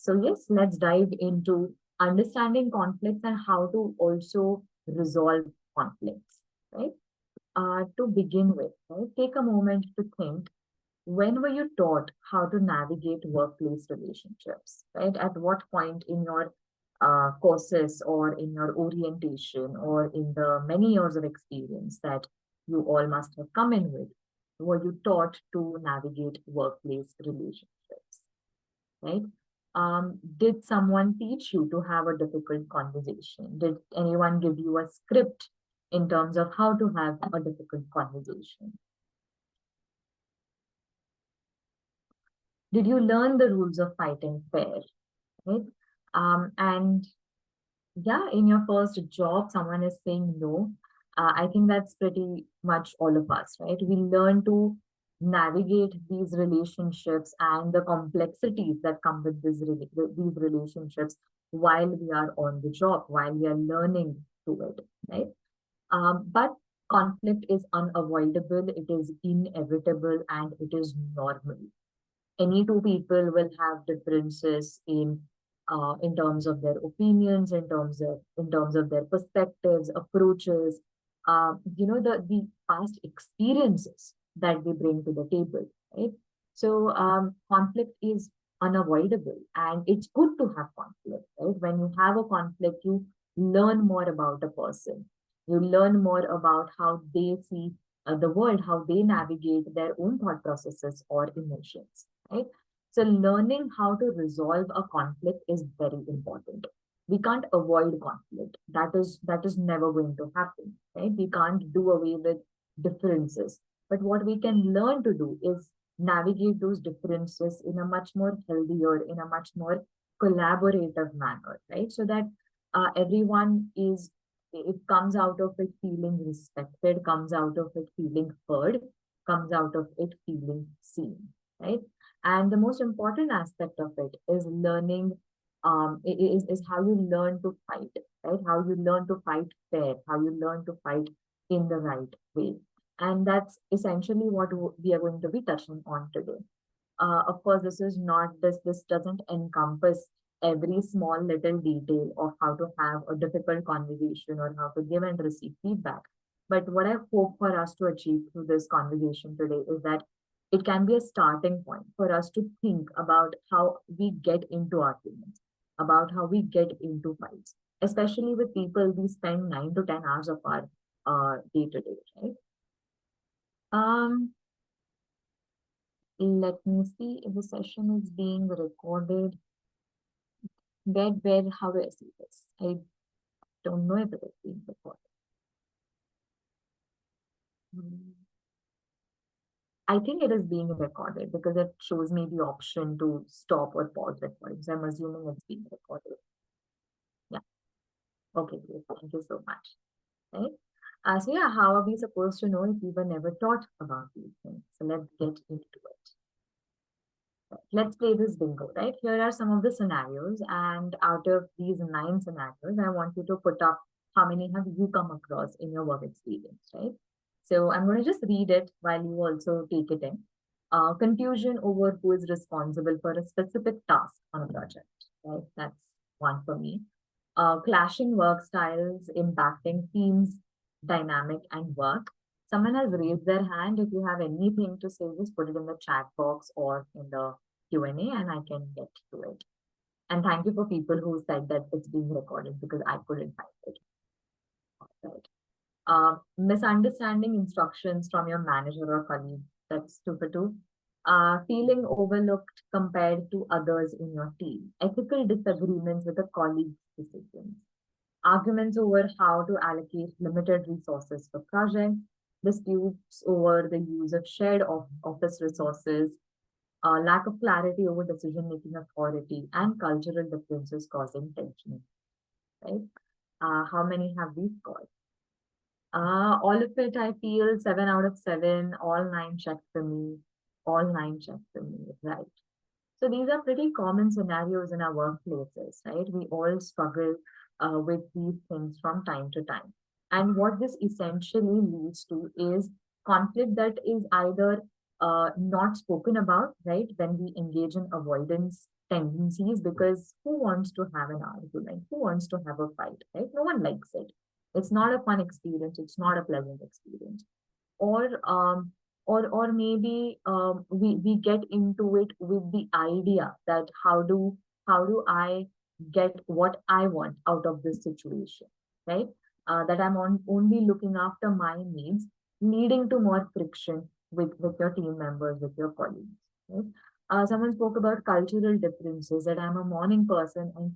So yes, let's dive into understanding conflicts and how to also resolve conflicts, right? To begin with, right, take a moment to think, when were you taught how to navigate workplace relationships, right? At what point in your courses or in your orientation or in the many years of experience that you all must have come in with, were you taught to navigate workplace relationships, right? Did someone teach you to have a difficult conversation? Did anyone give you a script in terms of how to have a difficult conversation? Did you learn the rules of fighting fair, right? And yeah, in your first job, someone is saying no. I think that's pretty much all of us, right? We learn to navigate these relationships and the complexities that come with these relationships while we are on the job, while we are learning to it, right? But conflict is unavoidable, it is inevitable, and it is normal. Any two people will have differences in terms of their opinions, in terms of their perspectives, approaches, the past experiences that they bring to the table, right? So conflict is unavoidable, and it's good to have conflict, right? When you have a conflict, you learn more about a person, you learn more about how they see the world, how they navigate their own thought processes or emotions, right? So learning how to resolve a conflict is very important. We can't avoid conflict. That is never going to happen, right? We can't do away with differences. But what we can learn to do is navigate those differences in a much more healthier, in a much more collaborative manner, right? So that everyone is, it comes out of it feeling respected, comes out of it feeling heard, comes out of it feeling seen, right? And the most important aspect of it is learning, is how you learn to fight, right? How you learn to fight fair, how you learn to fight in the right way. And that's essentially what we are going to be touching on today. Of course, this doesn't encompass every small little detail of how to have a difficult conversation or how to give and receive feedback. But what I hope for us to achieve through this conversation today is that it can be a starting point for us to think about how we get into arguments, about how we get into fights, especially with people we spend 9 to 10 hours of our day to day, right? Um, Let me see if the session is being recorded. How do I see this? I don't know if it is being recorded. I think it is being recorded because it shows me the option to stop or pause recording. So I'm assuming it's being recorded. Yeah. Okay, great. Thank you so much. Right? So yeah, how are we supposed to know if we were never taught about these things? So let's get into it. Let's play this bingo, right? Here are some of the scenarios, and out of these 9 scenarios, I want you to put up how many have you come across in your work experience, right? So I'm going to just read it while you also take it in. Confusion over who is responsible for a specific task on a project, right? That's one for me. Clashing work styles impacting teams, dynamic and work. Someone has raised their hand. If you have anything to say, just put it in the chat box or in the Q&A and I can get to it. And thank you for people who said that it's being recorded because I couldn't find it. Right. Misunderstanding instructions from your manager or colleague. That's 2 for 2. Feeling overlooked compared to others in your team. Ethical disagreements with a colleague's decisions. Arguments over how to allocate limited resources for project. Disputes over the use of shared office resources. Lack of clarity over decision-making authority, and cultural differences causing tension, right? How many have we scored? All of it, I feel 7 out of 7, all 9 checked for me, all 9 checked for me, right? So these are pretty common scenarios in our workplaces, right? We all struggle with these things from time to time. And what this essentially leads to is conflict that is either not spoken about, right? When we engage in avoidance tendencies, because who wants to have an argument? Who wants to have a fight, right? No one likes it. It's not a fun experience. It's not a pleasant experience. Or maybe we get into it with the idea that how do I get what I want out of this situation, right? That only looking after my needs, leading to more friction with your team members, with your colleagues, right? Someone spoke about cultural differences, that I'm a morning person and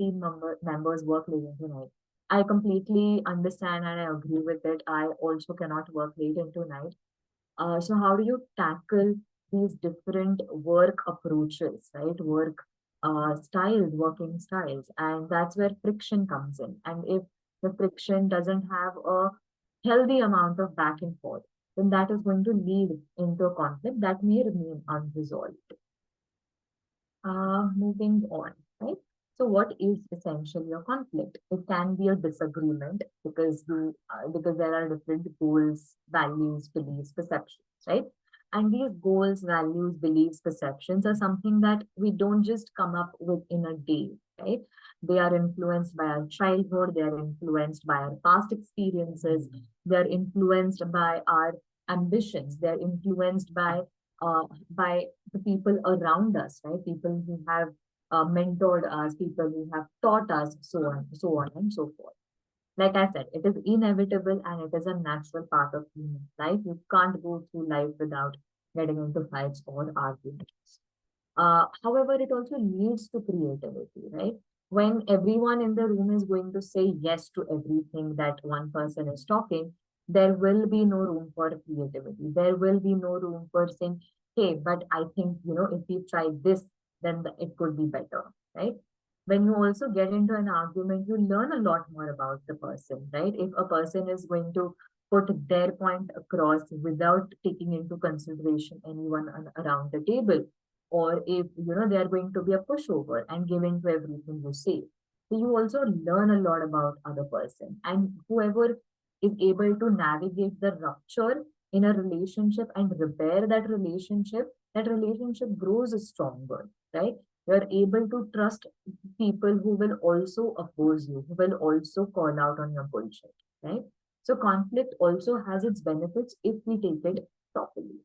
members work late into night. I completely understand and I agree with it. I also cannot work late into night. So how do you tackle these different work approaches, right? Working styles, and that's where friction comes in. And if the friction doesn't have a healthy amount of back and forth, then that is going to lead into a conflict that may remain unresolved. Moving on, right? So, what is essentially a conflict? It can be a disagreement because there are different goals, values, beliefs, perceptions, right? And these goals, values, beliefs, perceptions are something that we don't just come up with in a day, right? They are influenced by our childhood, they are influenced by our past experiences, they are influenced by our ambitions, they're influenced by the people around us, right? People who have mentored us, people who have taught us, so on and so forth. Like I said, it is inevitable and it is a natural part of human life. You can't go through life without getting into fights or arguments. However, it also leads to creativity, right? When everyone in the room is going to say yes to everything that one person is talking, there will be no room for creativity. There will be no room for saying, hey, but I think, if we try this, then it could be better, right? When you also get into an argument, you learn a lot more about the person, right? If a person is going to put their point across without taking into consideration anyone around the table, or if they are going to be a pushover and give in to everything you say. So you also learn a lot about other person, and whoever is able to navigate the rupture in a relationship and repair that relationship grows stronger, right? You're able to trust people who will also oppose you, who will also call out on your bullshit, right? So conflict also has its benefits if we take it properly.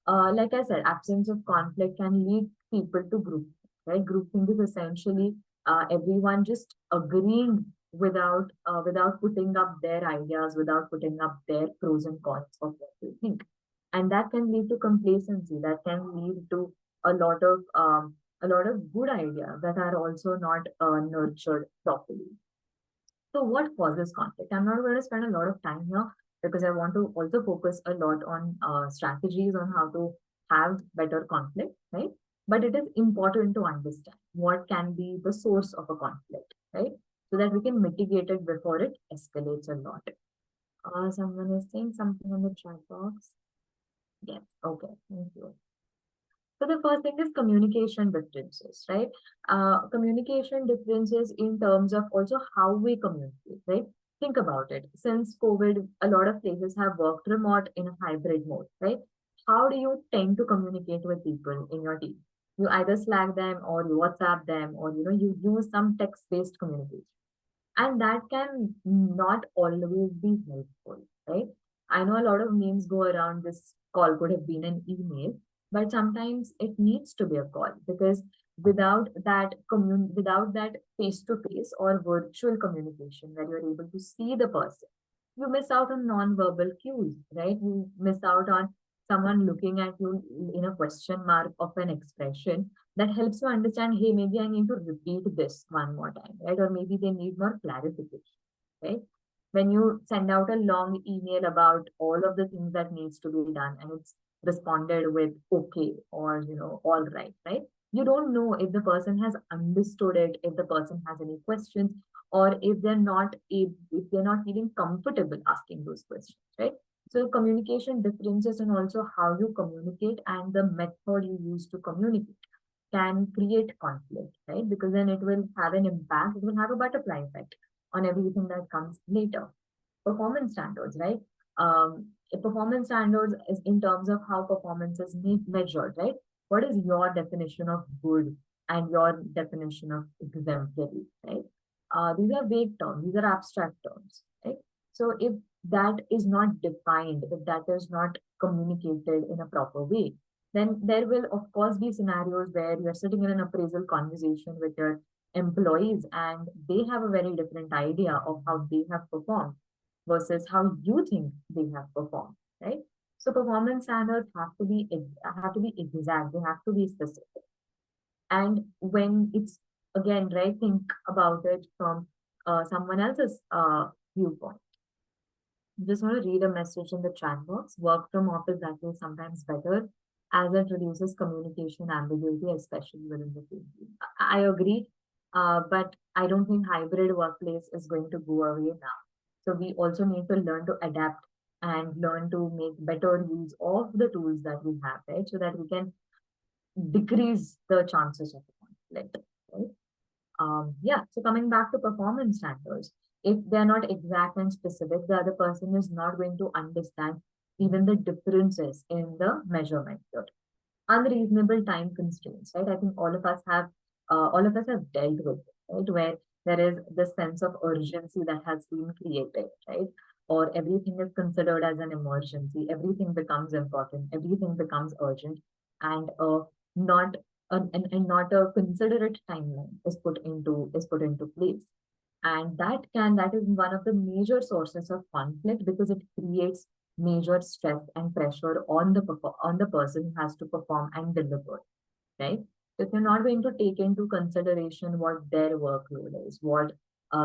Like I said, absence of conflict can lead people to group, right? Groupthink is essentially everyone just agreeing without putting up their ideas, without putting up their pros and cons of what they think, and that can lead to complacency. That can lead to a lot of um, a lot of good ideas that are also not nurtured properly. So what causes conflict? I'm not going to spend a lot of time here because I want to also focus a lot on strategies on how to have better conflict, right? But it is important to understand what can be the source of a conflict, right? So that we can mitigate it before it escalates a lot. Someone is saying something in the chat box. Yes, okay, thank you. So the first thing is communication differences, right? Communication differences in terms of also how we communicate, right? Think about it. Since COVID, a lot of places have worked remote in a hybrid mode, right? How do you tend to communicate with people in your team? You either Slack them or you WhatsApp them, or you use some text-based communication, and that can not always be helpful, right? I know a lot of memes go around, this call could have been an email, but sometimes it needs to be a call, because without that face to face or virtual communication where you're able to see the person, you miss out on non-verbal cues, right? You miss out on someone looking at you in a question mark of an expression that helps you understand, hey, maybe I need to repeat this one more time, right? Or maybe they need more clarification, right? When you send out a long email about all of the things that needs to be done and it's responded with okay or all right, right? You don't know if the person has understood it, if the person has any questions, or if they're not feeling comfortable asking those questions, right? So communication differences and also how you communicate and the method you use to communicate can create conflict, right? Because then it will have an impact, it will have a butterfly effect on everything that comes later. Performance standards, right? Performance standards is in terms of how performance is measured, right? What is your definition of good? and your definition of exemplary, right? These are vague terms, these are abstract terms, right? So if that is not defined, if that is not communicated in a proper way, then there will of course be scenarios where you're sitting in an appraisal conversation with your employees and they have a very different idea of how they have performed versus how you think they have performed, right? So performance standards have to be exact, they have to be specific. And when it's again, right, think about it from someone else's viewpoint. Just want to read a message in the chat box. Work from office that way sometimes better as it reduces communication ambiguity, especially within the team. I agree, but I don't think hybrid workplace is going to go away now. So we also need to learn to adapt and learn to make better use of the tools that we have, right? So that we can decrease the chances of conflict, right? Yeah, so coming back to performance standards, if they're not exact and specific, the other person is not going to understand even the differences in the measurement method. Unreasonable time constraints, right? I think all of us have dealt with it, right? Where there is this sense of urgency that has been created, right? Or everything is considered as an emergency, everything becomes important, everything becomes urgent, and not and not a considerate timeline is put into place. And that is one of the major sources of conflict because it creates major stress and pressure on the person who has to perform and deliver, right? So if you're not going to take into consideration what their workload is, what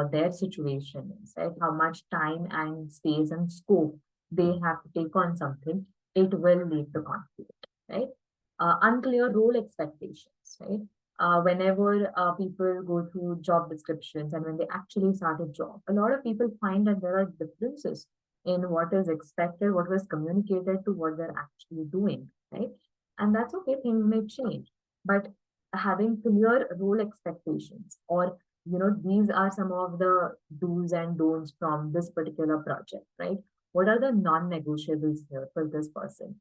their situation is, right? How much time and space and scope they have to take on something, it will lead to conflict, right? Unclear role expectations, right? Whenever people go through job descriptions and when they actually start a job, a lot of people find that there are differences in what is expected, what was communicated to what they're actually doing, right? And that's okay, things may change. But having clear role expectations, or these are some of the do's and don'ts from this particular project, right? What are the non-negotiables here for this person?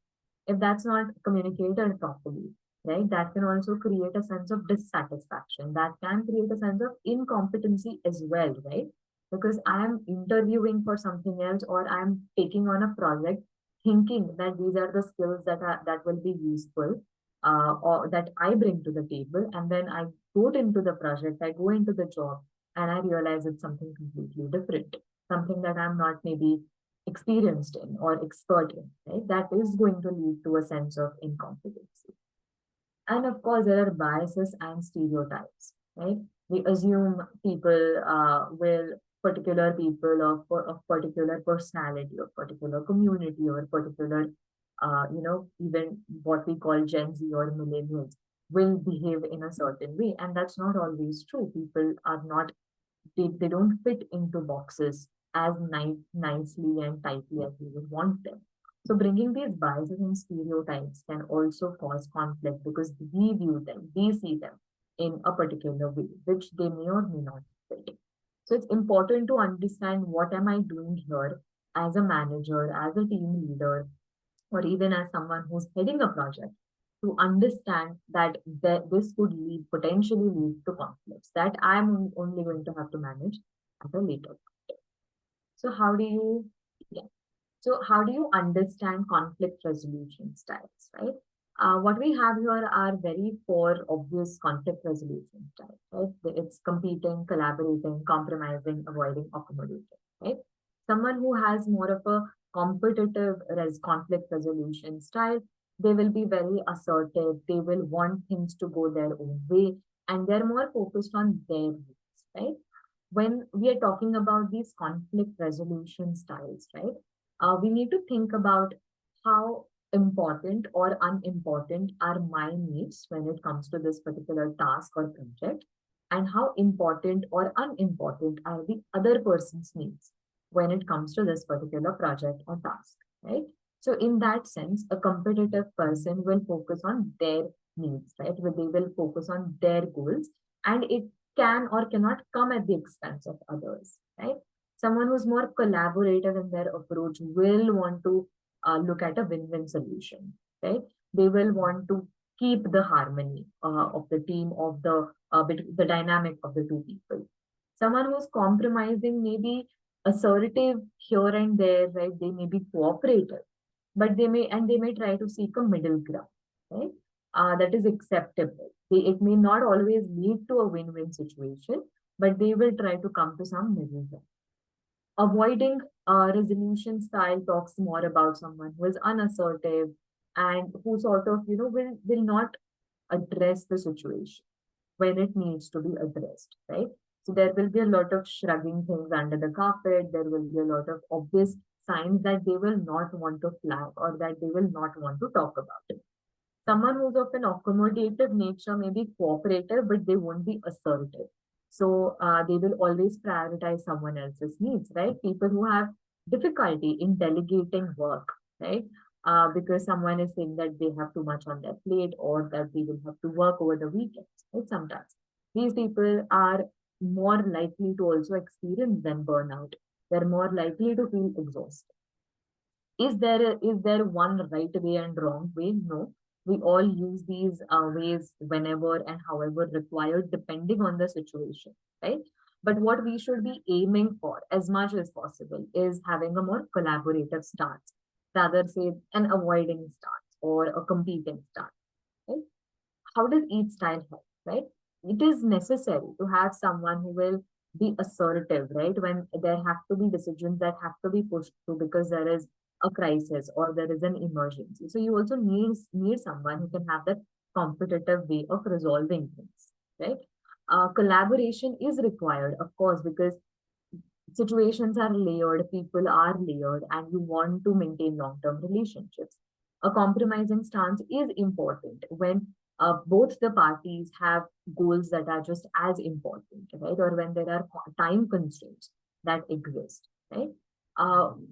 If that's not communicated properly, right, that can also create a sense of dissatisfaction. That can create a sense of incompetency as well, right? Because I am interviewing for something else or I'm taking on a project thinking that these are the skills that will be useful or that I bring to the table, and then I go into the project, I go into the job, and I realize it's something completely different, something that I'm not maybe experienced in or expert in, right? That is going to lead to a sense of incompetency. And of course, there are biases and stereotypes, right? We assume particular people of particular personality, of particular community, or particular, even what we call Gen Z or millennials will behave in a certain way. And that's not always true. People are not they don't fit into boxes as nicely and tightly as we would want them. So bringing these biases and stereotypes can also cause conflict because we see them in a particular way, which they may or may not fit. So it's important to understand what am I doing here as a manager, as a team leader, or even as someone who's heading a project, to understand that this could potentially lead to conflicts that I'm only going to have to manage at a later point. So yeah. So how do you understand conflict resolution styles, right? What we have here are very four obvious conflict resolution styles, right? It's competing, collaborating, compromising, avoiding, accommodating, right? Someone who has more of a competitive conflict resolution style, they will be very assertive, they will want things to go their own way, and they're more focused on their needs, right? When we are talking about these conflict resolution styles, right? We need to think about how important or unimportant are my needs when it comes to this particular task or project, and how important or unimportant are the other person's needs when it comes to this particular project or task, right? So, in that sense, a competitive person will focus on their needs, right? Where they will focus on their goals, and it can or cannot come at the expense of others, right? Someone who's more collaborative in their approach will want to look at a win-win solution, right? They will want to keep the harmony of the team, of the dynamic of the two people. Someone who's compromising may be assertive here and there, right? They may be cooperative, but they may try to seek a middle ground, right? That is acceptable. It may not always lead to a win-win situation, but they will try to come to some middle ground. Avoiding resolution style talks more about someone who is unassertive and who sort of, will not address the situation when it needs to be addressed, right? So there will be a lot of shrugging things under the carpet. There will be a lot of obvious signs that they will not want to flag or that they will not want to talk about it. Someone who's of an accommodative nature may be cooperative, but they won't be assertive. So they will always prioritize someone else's needs, right? People who have difficulty in delegating work, right? Because someone is saying that they have too much on their plate or that they will have to work over the weekends, right? Sometimes these people are more likely to also experience than burnout. They're more likely to feel exhausted. Is there one right way and wrong way? No. We all use these ways whenever and however required, depending on the situation, right? But what we should be aiming for as much as possible is having a more collaborative stance, rather say an avoiding stance or a competing stance, right? How does each style help, right? It is necessary to have someone who will be assertive, right? When there have to be decisions that have to be pushed through because there is a crisis or there is an emergency. So you also need someone who can have that competitive way of resolving things, right? Collaboration is required, of course, because situations are layered, people are layered, and you want to maintain long term relationships. A compromising stance is important when both the parties have goals that are just as important, right? Or when there are time constraints that exist, right?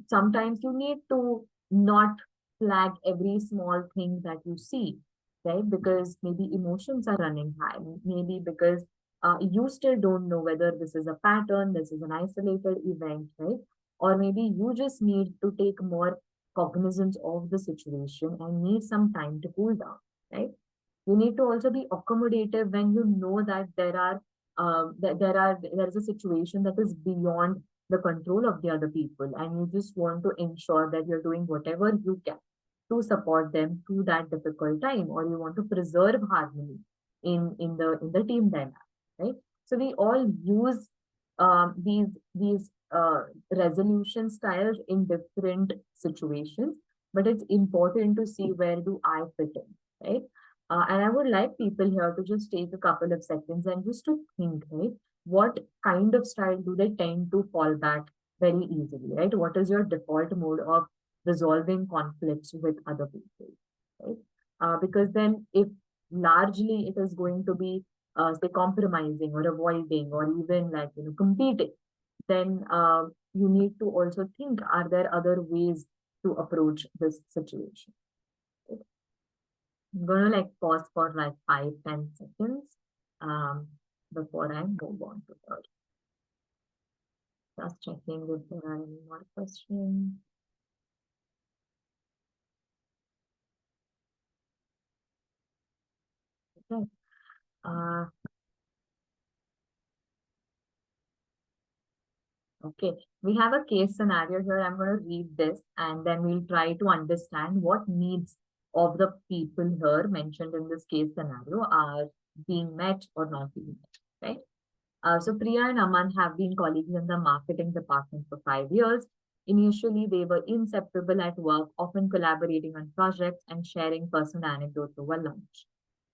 Sometimes you need to not flag every small thing that you see, right? Because maybe emotions are running high, maybe because you still don't know whether this is a pattern, this is an isolated event, right? Or maybe you just need to take more cognizance of the situation and need some time to cool down, right? You need to also be accommodative when you know that there is a situation that is beyond the control of the other people, and you just want to ensure that you're doing whatever you can to support them through that difficult time, or you want to preserve harmony in the team dynamic, right? So we all use these resolution styles in different situations, but it's important to see where do I fit in, right? And I would like people here to just take a couple of seconds and just to think, right? What kind of style do they tend to fall back very easily, right? What is your default mode of resolving conflicts with other people, right? Because then if largely it is going to be, say, compromising or avoiding or even like, competing, then you need to also think, are there other ways to approach this situation? I'm gonna like pause for like 5-10 seconds um, before I move on to third. Just checking if there are any more questions. Okay. Uh, okay. We have a case scenario here. I'm going to read this and then we'll try to understand what needs of the people here mentioned in this case scenario are being met or not being met, right? So Priya and Aman have been colleagues in the marketing department for 5 years. Initially, they were inseparable at work, often collaborating on projects and sharing personal anecdotes over lunch.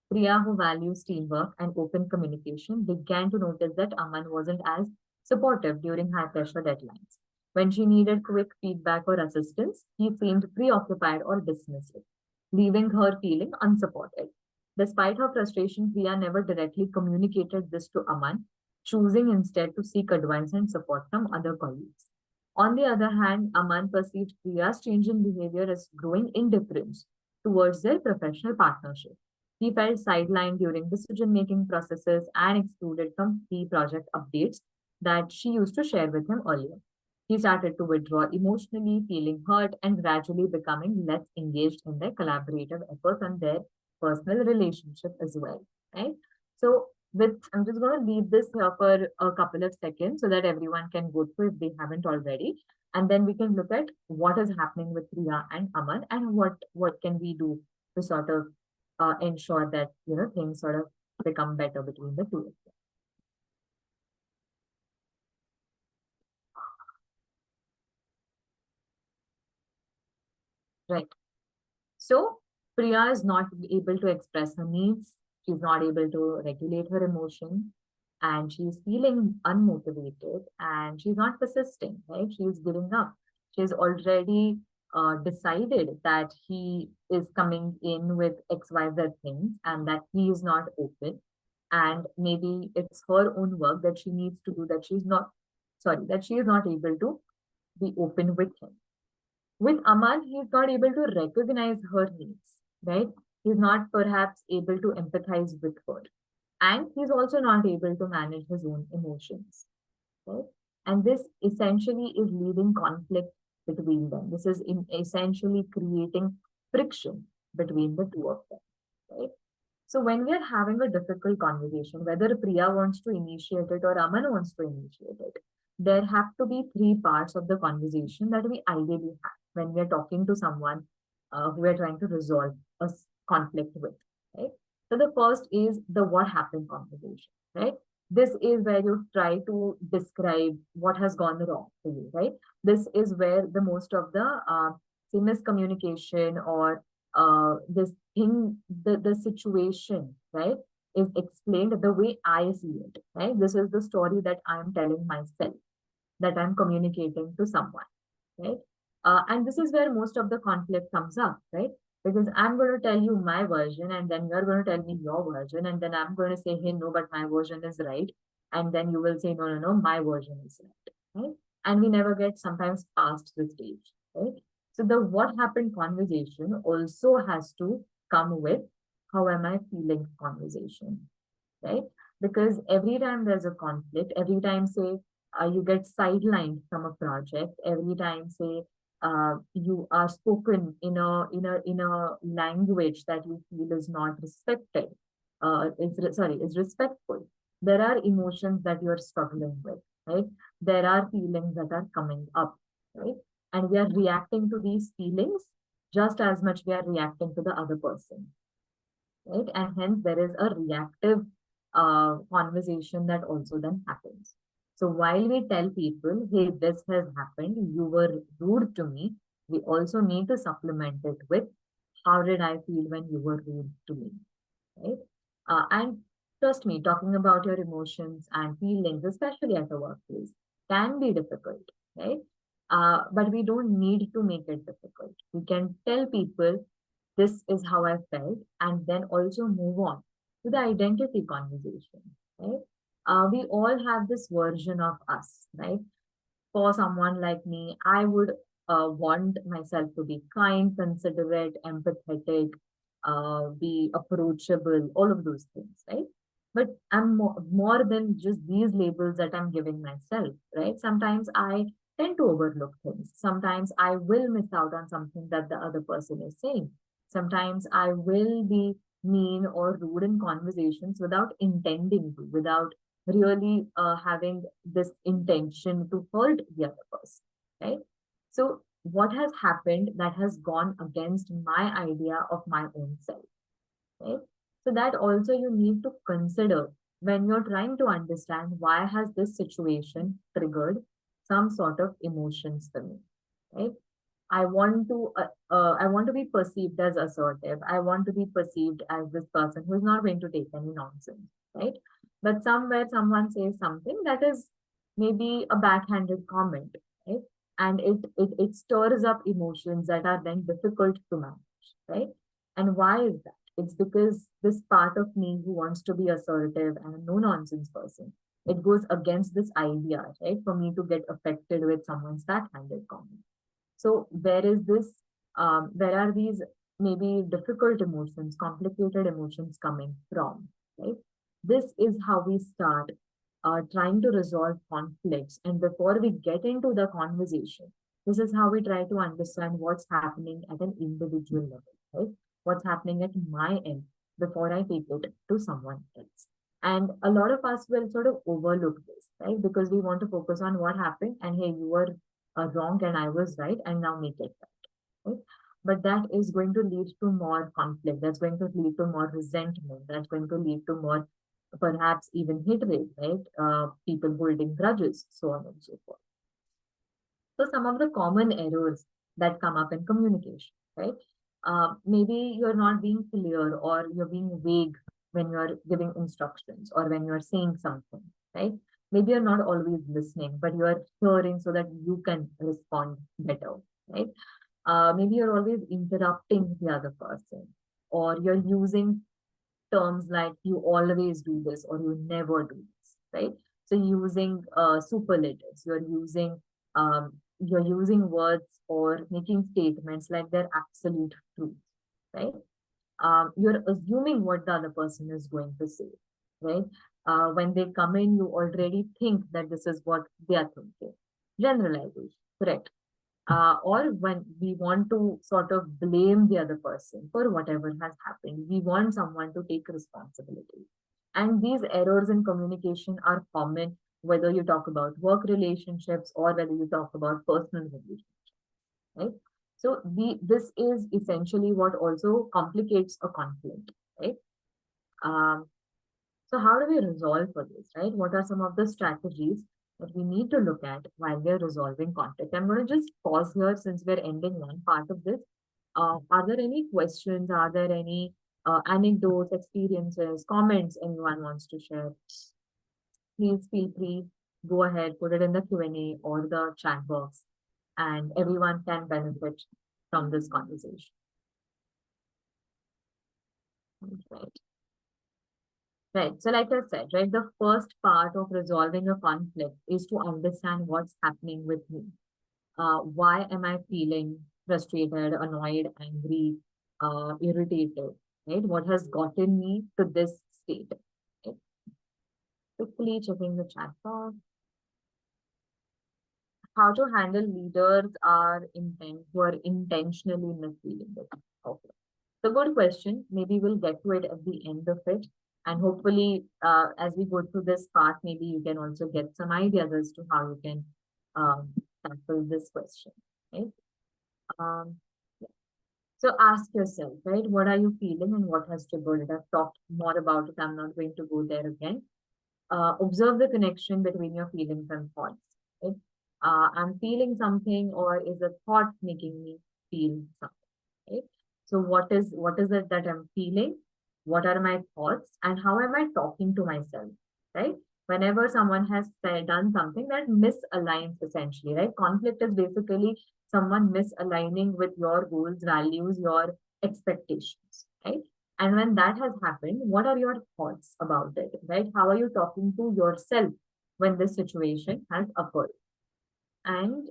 Priya, who values teamwork and open communication, began to notice that Aman wasn't as supportive during high pressure deadlines. When she needed quick feedback or assistance, he seemed preoccupied or dismissive, leaving her feeling unsupported. Despite her frustration, Priya never directly communicated this to Aman, choosing instead to seek advice and support from other colleagues. On the other hand, Aman perceived Priya's change in behavior as growing indifference towards their professional partnership. He felt sidelined during decision-making processes and excluded from key project updates that she used to share with him earlier. He started to withdraw emotionally, feeling hurt, and gradually becoming less engaged in their collaborative efforts on their personal relationship as well, right? So I'm just going to leave this here for a couple of seconds so that everyone can go through if they haven't already, and then we can look at what is happening with Priya and Aman and what can we do to sort of ensure that things sort of become better between the two of them. Right. So Priya is not able to express her needs. She's not able to regulate her emotion, and she's feeling unmotivated, and she's not persisting, right? She's giving up. She's already decided that he is coming in with XYZ things and that he is not open. And maybe it's her own work that she needs to do that that she is not able to be open with him. With Aman, he's not able to recognize her needs, right? He's not perhaps able to empathize with her. And he's also not able to manage his own emotions, right? And this essentially is leading conflict between them. This is essentially creating friction between the two of them, right? So when we are having a difficult conversation, whether Priya wants to initiate it or Aman wants to initiate it, there have to be three parts of the conversation that we ideally have when we are talking to someone who we are trying to resolve a conflict with, right? So the first is the what happened conversation, right? This is where you try to describe what has gone wrong for you, right? This is where the most of the say miscommunication or this thing, the situation, right, is explained the way I see it, right? This is the story that I'm telling myself, that I'm communicating to someone, right? And this is where most of the conflict comes up, right? Because I'm going to tell you my version, and then you're going to tell me your version, and then I'm going to say, hey, no, but my version is right. And then you will say, no, no, no, my version is right, right? And we never get sometimes past the stage, right? So the what happened conversation also has to come with how am I feeling conversation, right? Because every time there's a conflict, every time, say, you get sidelined from a project, every time, say, you are spoken in a language that you feel is not respected, is respectful. There are emotions that you're struggling with, right? There are feelings that are coming up, right? And we are reacting to these feelings just as much we are reacting to the other person, right? And hence there is a reactive conversation that also then happens. So while we tell people, hey, this has happened, you were rude to me, we also need to supplement it with how did I feel when you were rude to me, right? And trust me, talking about your emotions and feelings, especially at a workplace, can be difficult, right? But we don't need to make it difficult. We can tell people this is how I felt, and then also move on to the identity conversation, right? We all have this version of us, right? For someone like me, I would want myself to be kind, considerate, empathetic, be approachable, all of those things, right? But I'm more than just these labels that I'm giving myself, right? Sometimes I tend to overlook things. Sometimes I will miss out on something that the other person is saying. Sometimes I will be mean or rude in conversations without intending to, without really having this intention to hurt the other person, right? So, what has happened that has gone against my idea of my own self, right? So, that also you need to consider when you're trying to understand why has this situation triggered some sort of emotions for me, right? I want to be perceived as assertive. I want to be perceived as this person who is not going to take any nonsense, right? But somewhere someone says something that is maybe a backhanded comment, right? And it stirs up emotions that are then difficult to manage, right? And why is that? It's because this part of me who wants to be assertive and a no nonsense person, it goes against this idea, right? For me to get affected with someone's backhanded comment. So where are these maybe difficult emotions, complicated emotions coming from, right? This is how we start trying to resolve conflicts. And before we get into the conversation, this is how we try to understand what's happening at an individual level, right? what's happening at my end before I take it to someone else. And a lot of us will sort of overlook this, right? Because we want to focus on what happened and hey, you were wrong and I was right, and now make it right, right? But that is going to lead to more conflict. That's going to lead to more resentment. That's going to lead to more, perhaps even hatred, right? People holding grudges, so on and so forth. So some of the common errors that come up in communication, right? Maybe you're not being clear or you're being vague when you're giving instructions or when you're saying something, right? Maybe you're not always listening, but you're hearing so that you can respond better, right? Maybe you're always interrupting the other person, or you're using terms like you always do this or you never do this, right? So using superlatives, you're using words or making statements like they're absolute truth, right? You're assuming what the other person is going to say, right? When they come in, you already think that this is what they are thinking. Generalization, correct? Or when we want to sort of blame the other person for whatever has happened, we want someone to take responsibility. And these errors in communication are common, whether you talk about work relationships or whether you talk about personal relationships, right? So this is essentially what also complicates a conflict, right? Um, so how do we resolve for this, right? What are some of the strategies that we need to look at while we're resolving conflict? I'm going to just pause here since we're ending one part of this. Are there any questions? Are there any anecdotes, experiences, comments anyone wants to share? Please feel free. Go ahead, put it in the Q&A or the chat box, and everyone can benefit from this conversation. Right. Right. So, like I said, right, the first part of resolving a conflict is to understand what's happening with me. Why am I feeling frustrated, annoyed, angry, irritated? Right? What has gotten me to this state? Right? Quickly checking the chat box. How to handle leaders who are intentionally misleading it. Okay. So good question. Maybe we'll get to it at the end of it. And hopefully, as we go through this part, maybe you can also get some ideas as to how you can um, tackle this question, right? Um, yeah. So ask yourself, right? What are you feeling and what has triggered it? I've talked more about it. I'm not going to go there again. Observe the connection between your feelings and thoughts, right? I'm feeling something, or is a thought making me feel something, right? So what is it that I'm feeling? What are my thoughts? And how am I talking to myself, right? Whenever someone has done something that misaligns essentially, right? Conflict is basically someone misaligning with your goals, values, your expectations, right? And when that has happened, what are your thoughts about it, right? How are you talking to yourself when this situation has occurred? And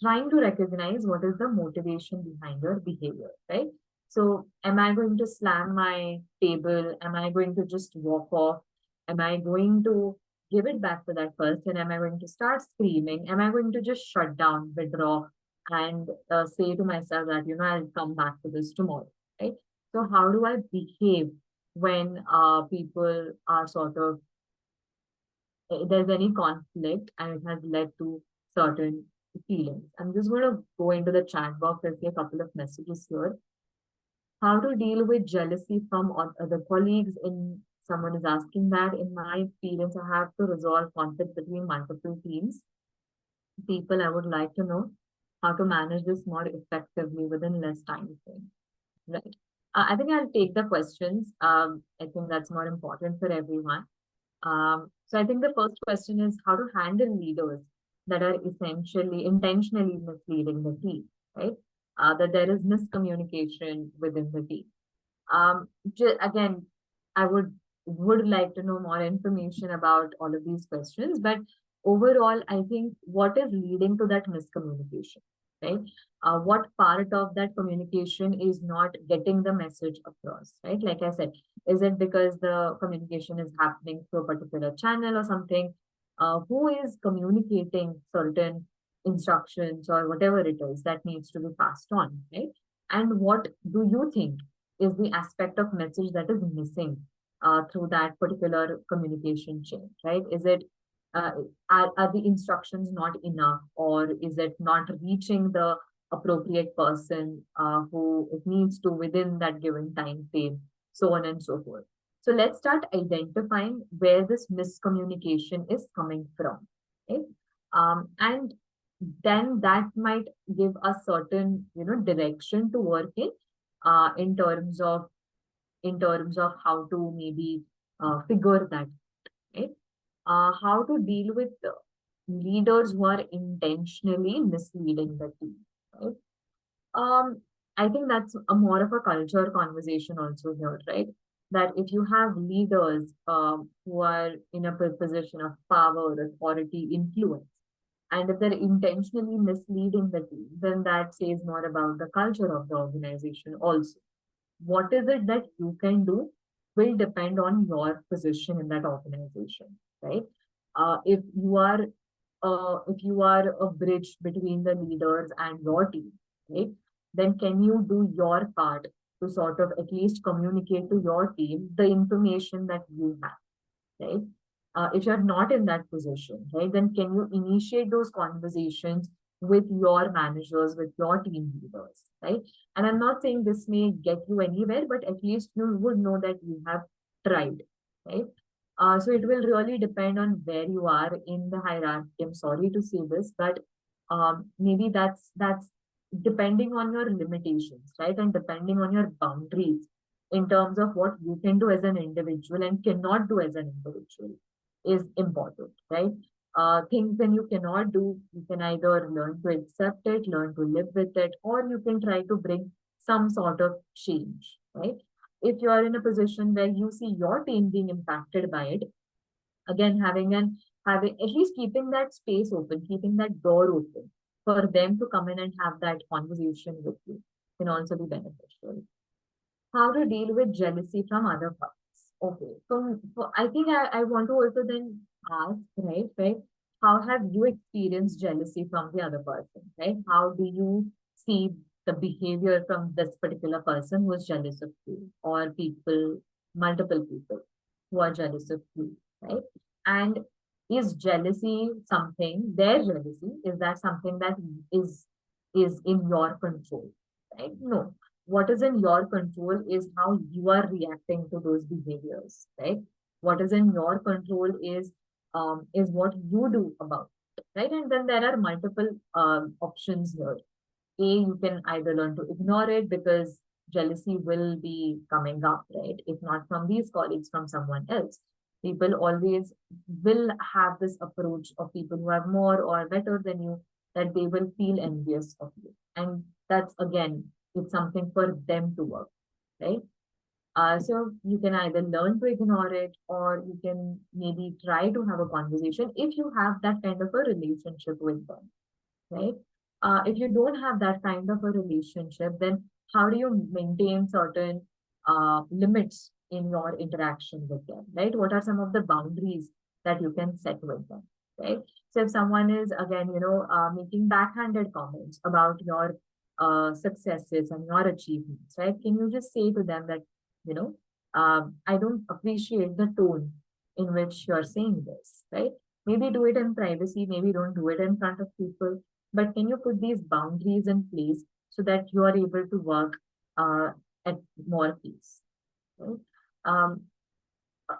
trying to recognize what is the motivation behind your behavior, right? So, am I going to slam my table? Am I going to just walk off? Am I going to give it back to that person? Am I going to start screaming? Am I going to just shut down, withdraw, and say to myself that, I'll come back to this tomorrow, right? So, how do I behave when people are sort of there's any conflict and it has led to certain feelings? I'm just going to go into the chat box. I see a couple of messages here. How to deal with jealousy from other colleagues? In someone is asking that. In my experience, I have to resolve conflict between multiple teams. People, I would like to know how to manage this more effectively within less time frame. Right. I think I'll take the questions. I think that's more important for everyone. So I think the first question is how to handle leaders that are essentially intentionally misleading the team, right? That there is miscommunication within the team. Again, I would like to know more information about all of these questions, but overall, I think what is leading to that miscommunication, right? What part of that communication is not getting the message across, right? Like I said, is it because the communication is happening through a particular channel or something? Who is communicating certain instructions or whatever it is that needs to be passed on, right? And what do you think is the aspect of message that is missing through that particular communication chain, right? Is it uh, are the instructions not enough, or is it not reaching the appropriate person who it needs to within that given time frame, so on and so forth. So let's start identifying where this miscommunication is coming from, right? And then that might give a certain direction to work in terms of how to maybe figure that, right? How to deal with leaders who are intentionally misleading the team, right? Um, I think that's a more of a culture conversation also here, right? That if you have leaders who are in a position of power, authority, influence, and if they're intentionally misleading the team, then that says more about the culture of the organization also. What is it that you can do will depend on your position in that organization, right? If you are a bridge between the leaders and your team, right? Then can you do your part to sort of at least communicate to your team the information that you have, right? If you're not in that position, right, then can you initiate those conversations with your managers, with your team leaders, right? And I'm not saying this may get you anywhere, but at least you would know that you have tried, right? So it will really depend on where you are in the hierarchy. I'm sorry to say this, but maybe that's depending on your limitations, right, and depending on your boundaries in terms of what you can do as an individual and cannot do as an individual is important, right? Things that you cannot do, you can either learn to accept it, learn to live with it, or you can try to bring some sort of change, right? If you are in a position where you see your team being impacted by it, again, having at least keeping that space open, keeping that door open for them to come in and have that conversation with you can also be beneficial. How to deal with jealousy from other parts. Okay, so I think I want to also then ask, right, how have you experienced jealousy from the other person, right? How do you see the behavior from this particular person who is jealous of you, or people, multiple people who are jealous of you, right? And is jealousy something, their jealousy, is that something that is is in your control, right? No, what is in your control is how you are reacting to those behaviors, right? What is in your control is what you do about it, right? And then there are multiple options here. A, you can either learn to ignore it because jealousy will be coming up, right? If not from these colleagues, from someone else. People always will have this approach of people who have more or better than you, that they will feel envious of you. And that's again, it's something for them to work, right? So you can either learn to ignore it, or you can maybe try to have a conversation if you have that kind of a relationship with them, right? If you don't have that kind of a relationship, then how do you maintain certain limits in your interaction with them, right? What are some of the boundaries that you can set with them, right? So if someone is again, making backhanded comments about your successes and your achievements, right? Can you just say to them that, you know, I don't appreciate the tone in which you're saying this, right? Maybe do it in privacy, maybe don't do it in front of people, but can you put these boundaries in place so that you are able to work uh, at more peace, right? Um,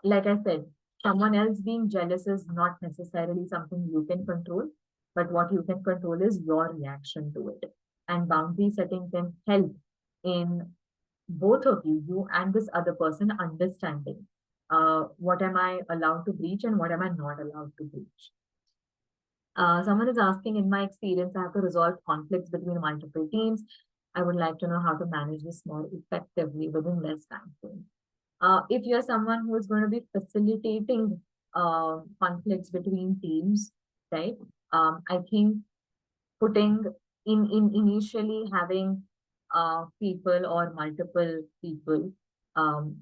like I said, someone else being jealous is not necessarily something you can control, but what you can control is your reaction to it. And boundary setting can help in both of you, you and this other person, understanding what am I allowed to breach and what am I not allowed to breach. Someone is asking, in my experience, I have to resolve conflicts between multiple teams. I would like to know how to manage this more effectively within less time frame. If you're someone who is going to be facilitating conflicts between teams, right? I think putting in initially having people or multiple people, um,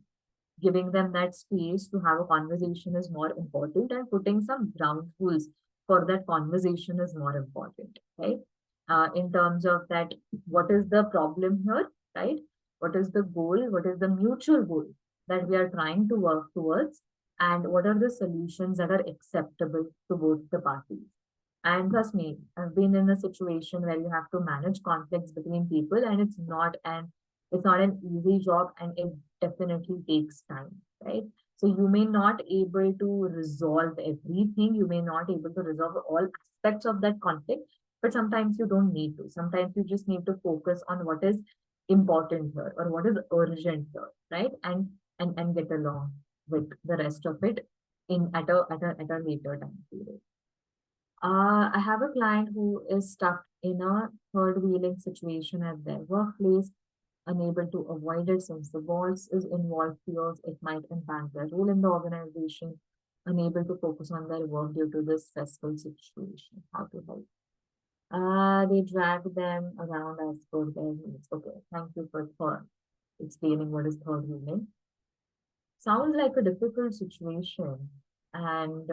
giving them that space to have a conversation is more important, and putting some ground rules for that conversation is more important, right? In terms of that, what is the problem here? right? What is the goal? What is the mutual goal that we are trying to work towards? And what are the solutions that are acceptable to both the parties? And trust me, I've been in a situation where you have to manage conflicts between people, and it's not an easy job, and it definitely takes time, right? So you may not able to resolve everything, you may not able to resolve all aspects of that conflict, but sometimes you don't need to. Sometimes you just need to focus on what is important here or what is urgent here, right? And get along with the rest of it in at a later time period. I have a client who is stuck in a third wheeling situation at their workplace, unable to avoid it since the boss is involved, fears it might impact their role in the organization, unable to focus on their work due to this stressful situation. How to help? They drag them around as per their needs. Okay, thank you for explaining what is third wheeling. Sounds like a difficult situation. And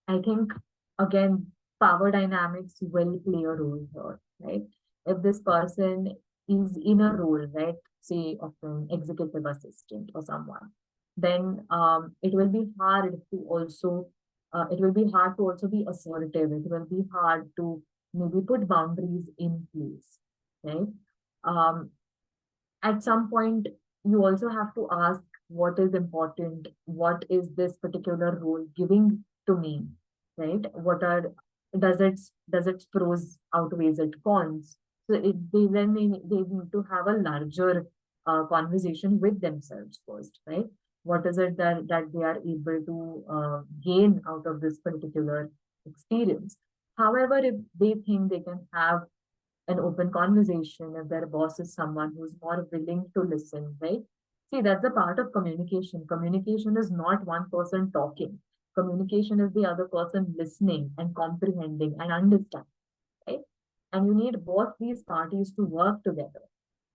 I think, again, power dynamics will play a role here, right? If this person is in a role, right, say of an executive assistant or someone, then it will be hard to also be assertive. It will be hard to maybe put boundaries in place, right? Um, at some point you also have to ask what is important, what is this particular role giving to me, right? What are does its pros outweighs its cons? So they need to have a larger conversation with themselves first, right? What is it that they are able to gain out of this particular experience? However, if they think they can have an open conversation, if their boss is someone who's more willing to listen, right? See, that's a part of communication. Communication is not one person talking. Communication is the other person listening and comprehending and understanding, right? And you need both these parties to work together.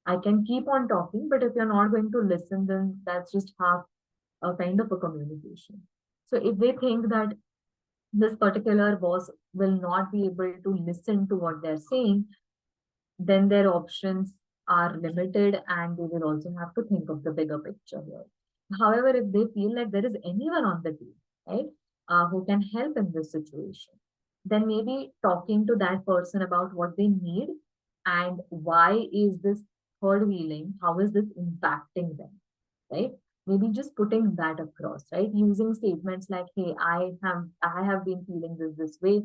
I can keep on talking, but if you're not going to listen, then that's just half a kind of a communication. So if they think that this particular boss will not be able to listen to what they're saying, then their options are limited and they will also have to think of the bigger picture here. However, if they feel like there is anyone on the team, right, who can help in this situation, then maybe talking to that person about what they need and why is this third wheeling, how is this impacting them, right? Maybe just putting that across, right? Using statements like, hey, I have been feeling this way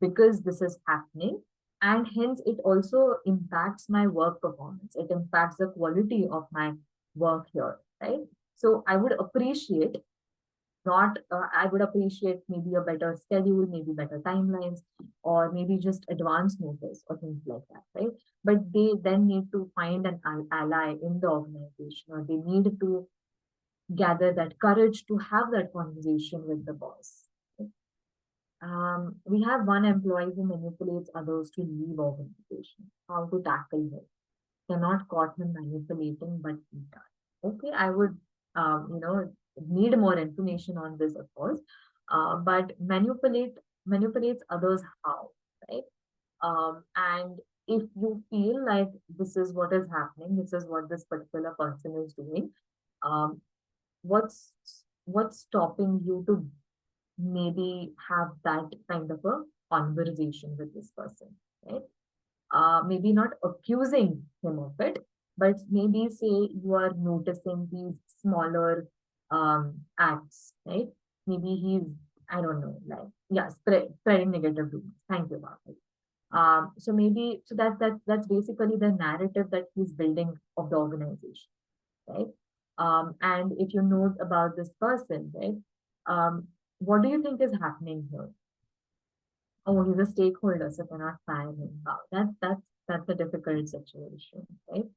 because this is happening. And hence it also impacts my work performance. It impacts the quality of my work here, right? So I would appreciate maybe a better schedule, maybe better timelines, or maybe just advance notice or things like that, right? But they then need to find an ally in the organization, or they need to gather that courage to have that conversation with the boss. We have one employee who manipulates others to leave organization. How to tackle him? Cannot caught him manipulating, but he does. Okay, I would, need more information on this, of course. But manipulates others how, right? And if you feel like this is what is happening, this is what this particular person is doing, um, what's what's stopping you to maybe have that kind of a conversation with this person, right? Maybe not accusing him of it, but maybe say you are noticing these smaller acts, right? Maybe he's, I don't know, like, yeah, spreading negative rumors. Thank you about it. So that's basically the narrative that he's building of the organization, right? And if you know about this person, right? Um, what do you think is happening here? Oh, he's a stakeholder, so cannot fire him. Wow, that's a difficult situation, right?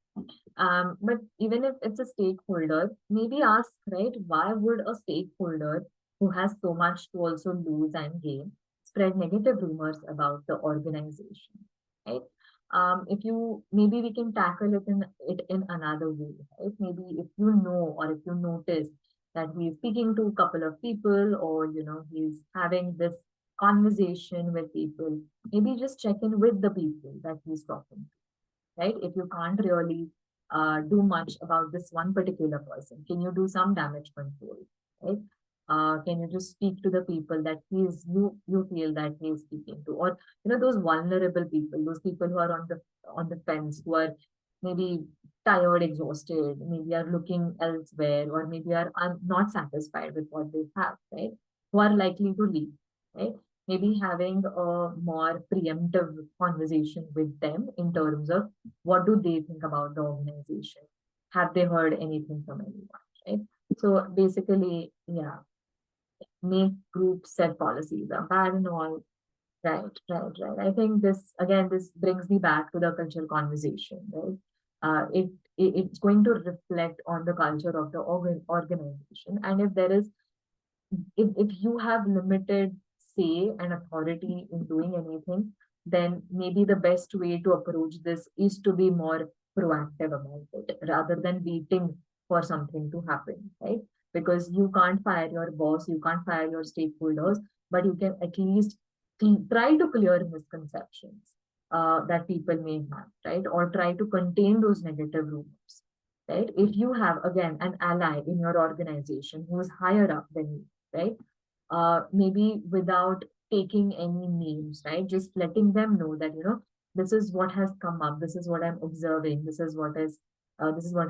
But even if it's a stakeholder, maybe ask, right, why would a stakeholder who has so much to also lose and gain spread negative rumors about the organization, right? If you maybe we can tackle it in another way, right? Maybe if you know or if you notice that he's speaking to a couple of people, or he's having this conversation with people, maybe just check in with the people that he's talking to, right? If you can't really do much about this one particular person? Can you do some damage control, right? Can you just speak to the people that you feel that he is speaking to, or those vulnerable people, those people who are on the fence, who are maybe tired, exhausted, maybe are looking elsewhere, or maybe are not satisfied with what they have, right? Who are likely to leave, right? Maybe having a more preemptive conversation with them in terms of what do they think about the organization? Have they heard anything from anyone, right? So basically, yeah, make groups set policies are bad and all. Right, right, right. I think this brings me back to the cultural conversation, right? It's going to reflect on the culture of the organization. And if there is if you have limited say and authority in doing anything, then maybe the best way to approach this is to be more proactive about it rather than waiting for something to happen, right? Because you can't fire your boss, you can't fire your stakeholders, but you can at least try to clear misconceptions that people may have, right? Or try to contain those negative rumors, right? If you have, again, an ally in your organization who is higher up than you, right? Maybe without taking any names, right? Just letting them know that, this is what has come up, this is what I'm observing, this is what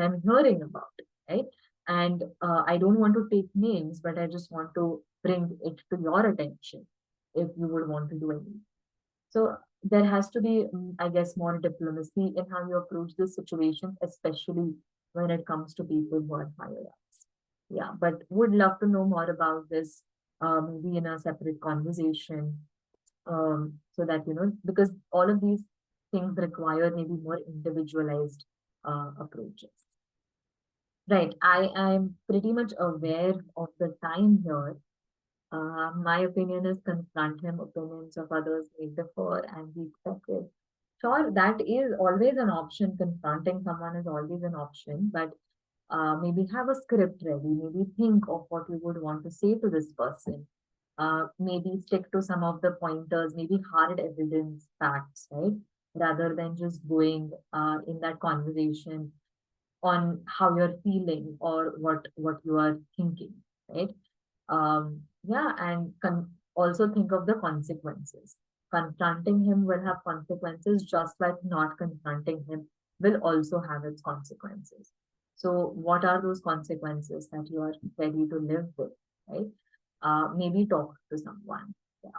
I'm hearing about, right? And I don't want to take names, but I just want to bring it to your attention if you would want to do anything. So there has to be, I guess, more diplomacy in how you approach this situation, especially when it comes to people who are higher ups. Yeah, but would love to know more about this, maybe in a separate conversation, so that, because all of these things require maybe more individualized approaches. Right. I am pretty much aware of the time here. My opinion is confront him, opinions of others may differ and be accepted. Sure, that is always an option. Confronting someone is always an option, but maybe have a script ready, maybe think of what you would want to say to this person. Maybe stick to some of the pointers, maybe hard evidence facts, right? Rather than just going in that conversation on how you're feeling or what you are thinking, right? Yeah, and also think of the consequences. Confronting him will have consequences, just like not confronting him will also have its consequences. So, what are those consequences that you are ready to live with, right? Maybe talk to someone, yeah,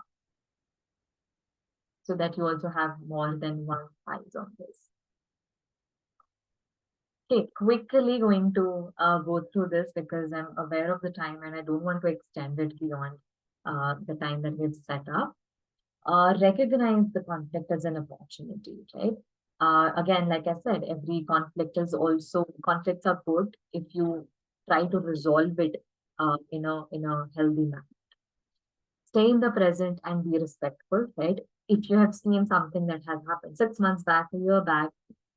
so that you also have more than one eyes on this. Okay, quickly going to go through this because I'm aware of the time and I don't want to extend it beyond the time that we've set up. Recognize the conflict as an opportunity, right? Again, like I said, every conflicts are good if you try to resolve it in a healthy manner. Stay in the present and be respectful, right? If you have seen something that has happened 6 months back, a year back,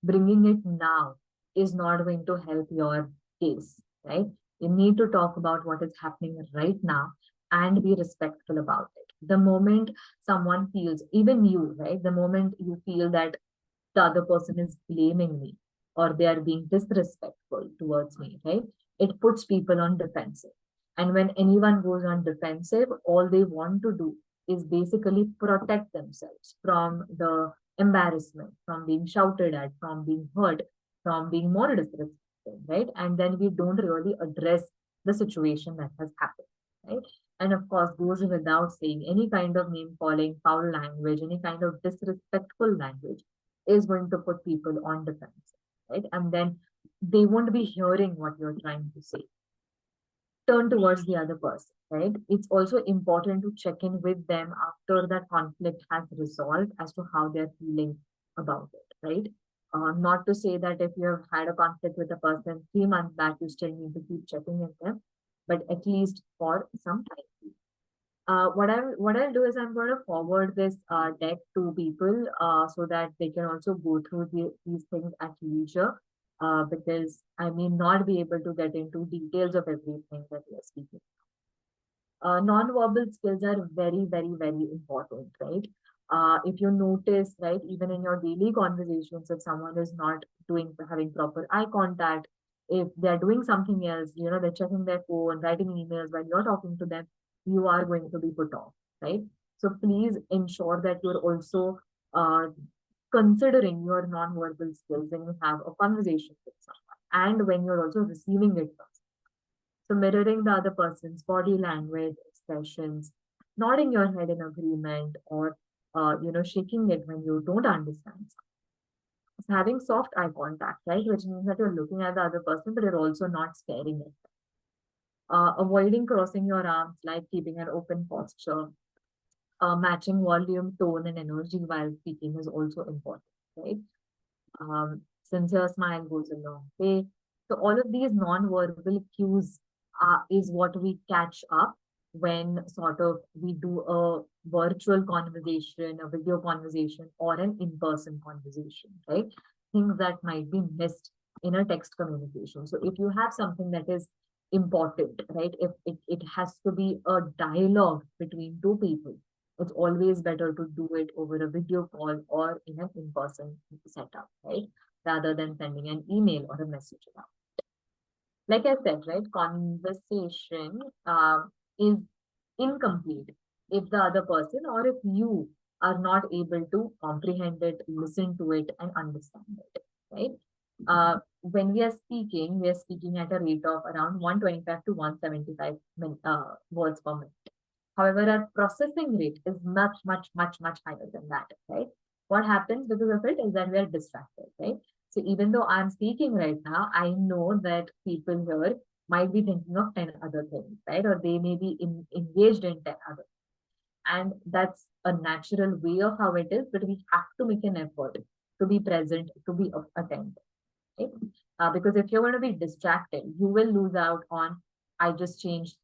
bringing it now is not going to help your case, right? You need to talk about what is happening right now and be respectful about it. The moment someone feels, even you, right? The moment you feel that the other person is blaming me or they are being disrespectful towards me, right? It puts people on defensive. And when anyone goes on defensive, all they want to do is basically protect themselves from the embarrassment, from being shouted at, from being hurt, from being more disrespected, right? And then we don't really address the situation that has happened, right? And of course, goes without saying, any kind of name calling, foul language, any kind of disrespectful language is going to put people on defense, right? And then they won't be hearing what you're trying to say. Turn towards the other person, right? It's also important to check in with them after that conflict has resolved as to how they're feeling about it, right? Not to say that if you have had a conflict with a person 3 months back, you still need to keep checking in them, but at least for some time. What I'll do is I'm going to forward this deck to people so that they can also go through these things at leisure because I may not be able to get into details of everything that we are speaking. Non-verbal skills are very, very, very important, right? If you notice, right, even in your daily conversations, if someone is not having proper eye contact, if they're doing something else, they're checking their phone, writing emails while you're talking to them, you are going to be put off, right? So please ensure that you're also uh, considering your non-verbal skills when you have a conversation with someone and when you're also receiving it from someone. So mirroring the other person's body language, expressions, nodding your head in agreement, or shaking it when you don't understand something. It's having soft eye contact, right? Which means that you're looking at the other person, but you're also not staring at them. Avoiding crossing your arms, like keeping an open posture, matching volume, tone, and energy while speaking is also important, right? Sincere smile goes a long way. So all of these non-verbal cues is what we catch up when sort of we do a virtual conversation, a video conversation, or an in-person conversation, right? Things that might be missed in a text communication. So if you have something that is important, right? If it has to be a dialogue between two people, it's always better to do it over a video call or in an in-person setup, right? Rather than sending an email or a message around. Like I said, right, conversation is incomplete if the other person or if you are not able to comprehend it, listen to it, and understand it, right? When we are speaking at a rate of around 125 to 175 words per minute. However, our processing rate is much, much, much, much higher than that, right? What happens because of it is that we are distracted, right? So even though I'm speaking right now, I know that people here might be thinking of 10 other things, right? Or they may be engaged in 10 other. And that's a natural way of how it is, but we have to make an effort to be present, to be attentive, right? Because if you're going to be distracted, you will lose out on, I just changed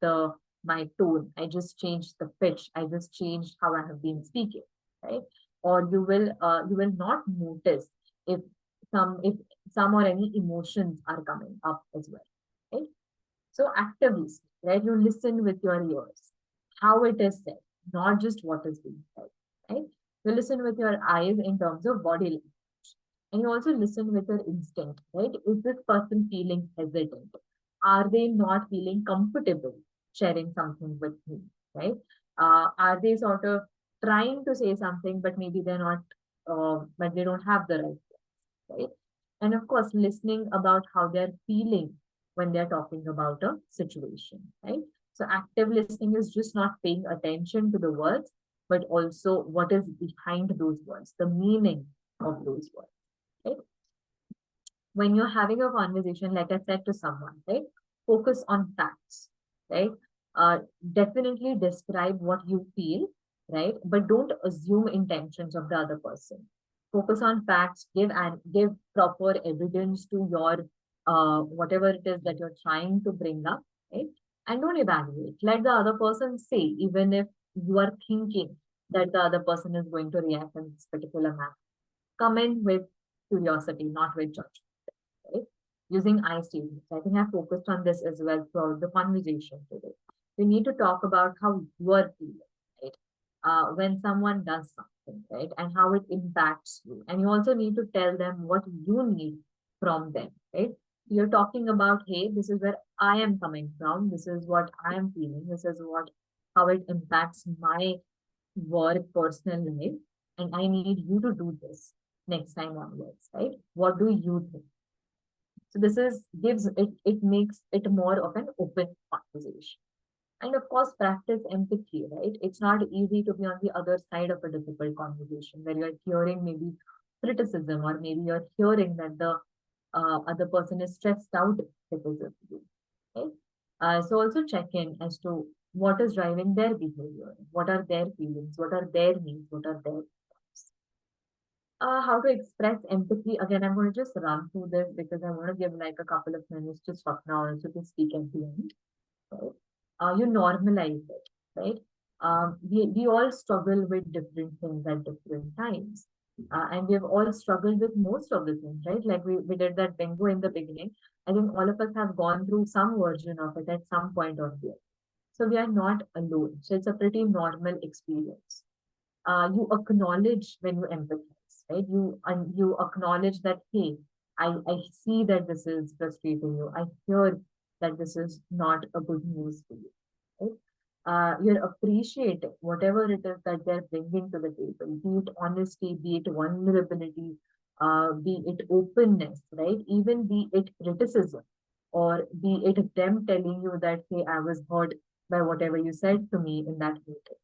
my tone, I just changed the pitch, I just changed how I have been speaking, right? Or you will not notice if if some or any emotions are coming up as well, right? So active listening, right? You listen with your ears, how it is said, not just what is being said, right? You listen with your eyes in terms of body language. And you also listen with your instinct, right? Is this person feeling hesitant? Are they not feeling comfortable sharing something with me, right? Are they sort of trying to say something, but maybe they're not, but they don't have the right words, right? And of course, listening about how they're feeling when they're talking about a situation, right? So active listening is just not paying attention to the words, but also what is behind those words, the meaning of those words, right? When you're having a conversation, like I said to someone, right? Focus on facts, right? Uh, Definitely describe what you feel, right? But don't assume intentions of the other person. Focus on facts, give proper evidence to your whatever it is that you're trying to bring up, right? And don't evaluate. Let the other person say, even if you are thinking that the other person is going to react in this particular manner. Come in with curiosity, not with judgment, right? Using I statements. I think I focused on this as well throughout the conversation today. We need to talk about how you are feeling, right? When someone does something, right? And how it impacts you. And you also need to tell them what you need from them, right? You're talking about, hey, this is where I am coming from. This is what I am feeling. This is how it impacts my work, personal life. And I need you to do this next time onwards, right? What do you think? So this is gives it it makes it more of an open conversation. And of course, practice empathy, right? It's not easy to be on the other side of a difficult conversation where you're hearing maybe criticism or maybe you're hearing that the other person is stressed out because of you, right? So also check in as to what is driving their behavior, what are their feelings, what are their needs, what are their wants. How to express empathy. Again, I'm going to just run through this because I want to give like a couple of minutes to stop now also to speak at the end. Right? You normalize it, right? We all struggle with different things at different times. And we've all struggled with most of the things, right? Like we did that bingo in the beginning. I think all of us have gone through some version of it at some point or the other. So we are not alone. So it's a pretty normal experience. You acknowledge when you empathize, right? You acknowledge that, hey, I see that this is frustrating you. I hear that this is not a good news for you, right? You're appreciating whatever it is that they're bringing to the table, be it honesty, be it vulnerability, be it openness, right? Even be it criticism, or be it them telling you that, hey, I was hurt by whatever you said to me in that meeting.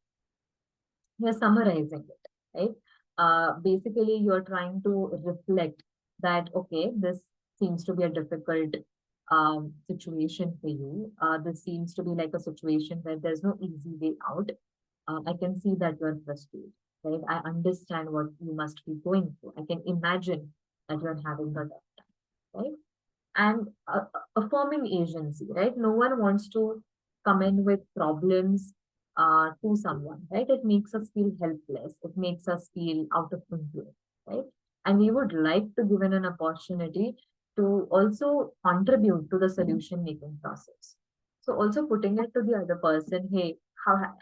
You're summarizing it, right? Basically, you're trying to reflect that, okay, this seems to be a difficult situation for you. This seems to be like a situation where there's no easy way out. I can see that you're frustrated, right? I understand what you must be going through. I can imagine that you're having a tough time, right? And affirming agency, right? No one wants to come in with problems to someone, right? It makes us feel helpless. It makes us feel out of control, right? And we would like to give an opportunity to also contribute to the solution making process. So also putting it to the other person, hey,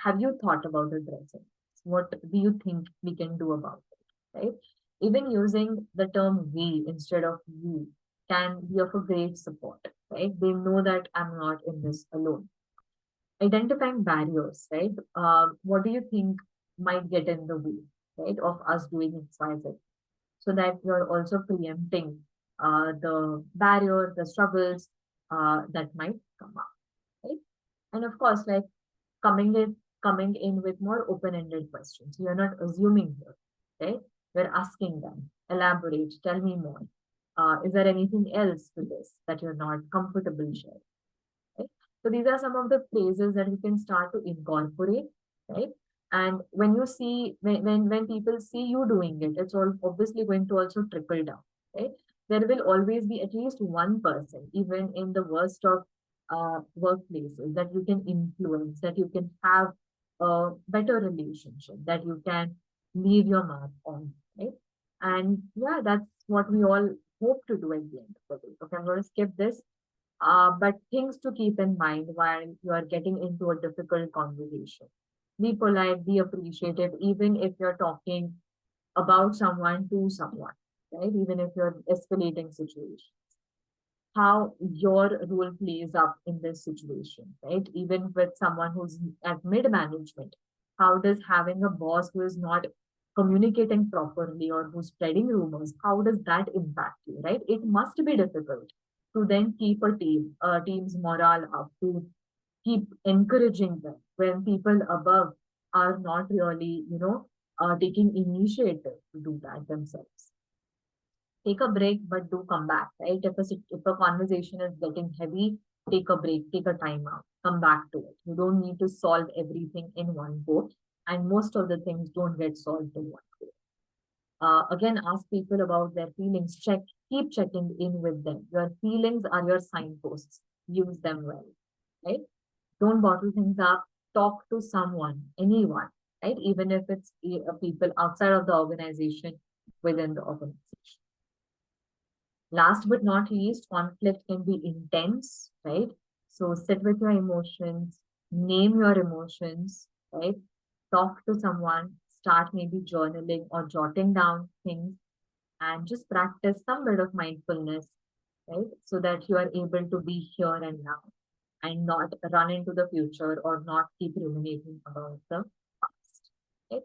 have you thought about addressing this? What do you think we can do about it, right? Even using the term we instead of you can be of a great support, right? They know that I'm not in this alone. Identifying barriers, right? What do you think might get in the way, right, of us doing XYZ? So that you're also preempting the barrier, the struggles that might come up, right? And of course, like coming in with more open-ended questions. You're not assuming here, right? You're asking them, elaborate, tell me more. Is there anything else to this that you're not comfortable sharing? Right? So these are some of the phrases that we can start to incorporate, right? And when you see when people see you doing it, it's all obviously going to also trickle down, right? There will always be at least one person, even in the worst of workplaces, that you can influence, that you can have a better relationship, that you can leave your mark on, right? And yeah, that's what we all hope to do at the end of the day. Okay, I'm going to skip this. But things to keep in mind while you are getting into a difficult conversation. Be polite, be appreciative, even if you're talking about someone to someone, right? Even if you're escalating situations. How your role plays up in this situation, right? Even with someone who's at mid management, how does having a boss who is not communicating properly or who's spreading rumors, how does that impact you, right? It must be difficult to then keep a team's morale up, to keep encouraging them when people above are not really, taking initiative to do that themselves. Take a break, but do come back, right? If a conversation is getting heavy, take a break, take a time out, come back to it. You don't need to solve everything in one go, and most of the things don't get solved in one go. Again, ask people about their feelings. Keep checking in with them. Your feelings are your signposts. Use them well, right? Don't bottle things up. Talk to someone, anyone, right? Even if it's people outside of the organization, within the organization. Last but not least, conflict can be intense, right? So sit with your emotions, name your emotions, right? Talk to someone, start maybe journaling or jotting down things, and just practice some bit of mindfulness, right? So that you are able to be here and now and not run into the future or not keep ruminating about the past. Okay.